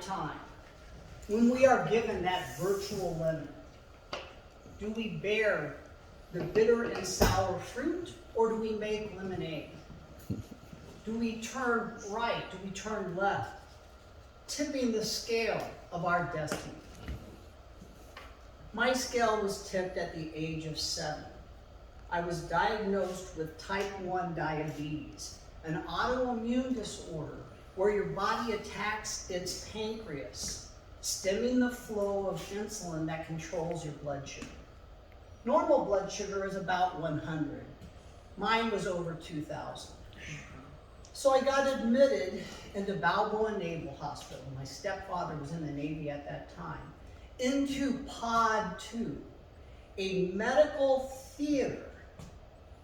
time, when we are given that virtual lemon, do we bear the bitter and sour fruit, or do we make lemonade? Do we turn right? Do we turn left? Tipping the scale of our destiny. My scale was tipped at the age of 7. I was diagnosed with type 1 diabetes, an autoimmune disorder where your body attacks its pancreas, stemming the flow of insulin that controls your blood sugar. Normal blood sugar is about 100. Mine was over 2,000. So I got admitted into Balboa Naval Hospital. My stepfather was in the Navy at that time. Into Pod 2, a medical theater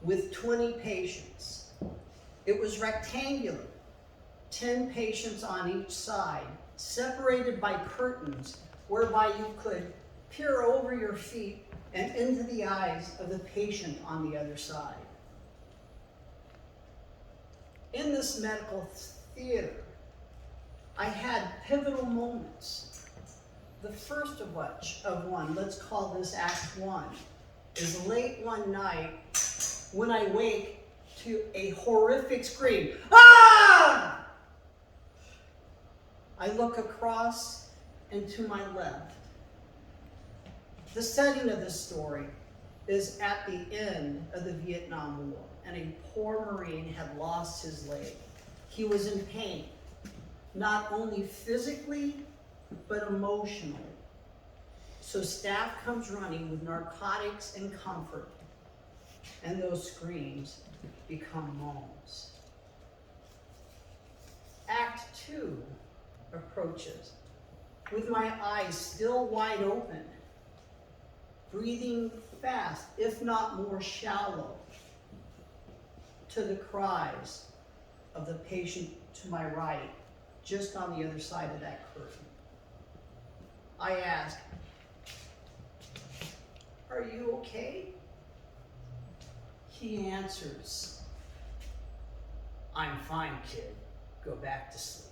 with 20 patients. It was rectangular, 10 patients on each side, separated by curtains, whereby you could peer over your feet and into the eyes of the patient on the other side. In this medical theater, I had pivotal moments. The first of one, let's call this Act 1, is late one night when I wake to a horrific scream. Ah! I look across and to my left. The setting of this story is at the end of the Vietnam War, and a poor Marine had lost his leg. He was in pain, not only physically, but emotionally. So staff comes running with narcotics and comfort, and those screams become moans. Act 2 approaches with my eyes still wide open, breathing fast, if not more shallow, to the cries of the patient to my right, just on the other side of that curtain. I ask, "Are you okay?" He answers, "I'm fine, kid. Go back to sleep."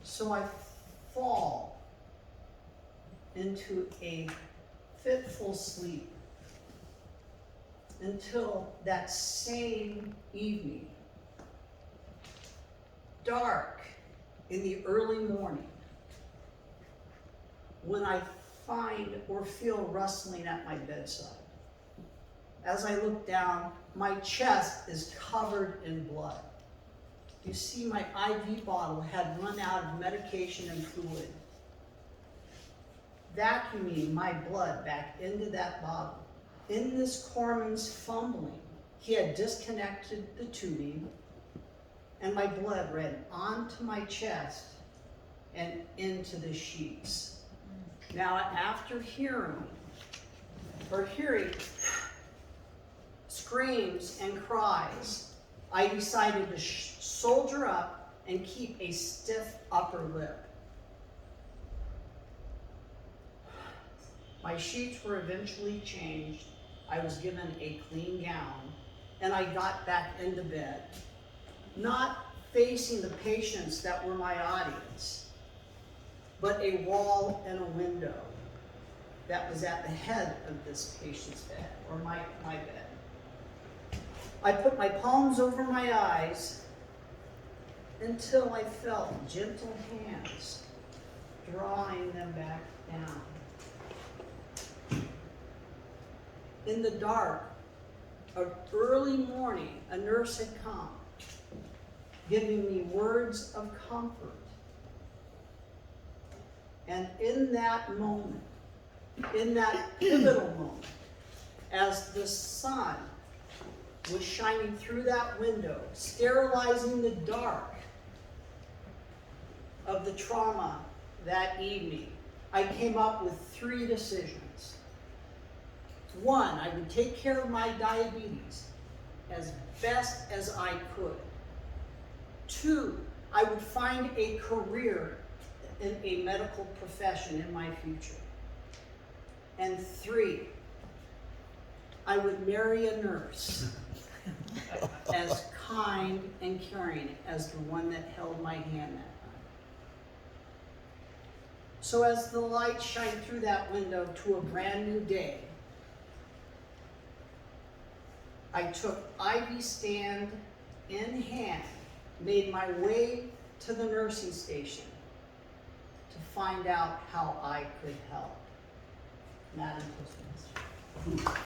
So I fall into a fitful sleep until that same evening, dark in the early morning, when I find or feel rustling at my bedside. As I look down, my chest is covered in blood. You see, my IV bottle had run out of medication and fluid. Vacuuming my blood back into that bottle. In this corpsman's fumbling, he had disconnected the tubing, and my blood ran onto my chest and into the sheets. Now, after hearing screams and cries, I decided to soldier up and keep a stiff upper lip. My sheets were eventually changed. I was given a clean gown, and I got back into bed, not facing the patients that were my audience, but a wall and a window that was at the head of this patient's bed, or my bed. I put my palms over my eyes until I felt gentle hands drawing them back down. In the dark of early morning, a nurse had come, giving me words of comfort. And in that moment, in that pivotal moment, as the sun was shining through that window, sterilizing the dark of the trauma that evening, I came up with 3 decisions. 1, I would take care of my diabetes as best as I could. 2, I would find a career in a medical profession in my future. And 3, I would marry a nurse as kind and caring as the one that held my hand that So as the light shined through that window to a brand new day, I took Ivy stand in hand, made my way to the nursing station to find out how I could help. Madam Postmaster.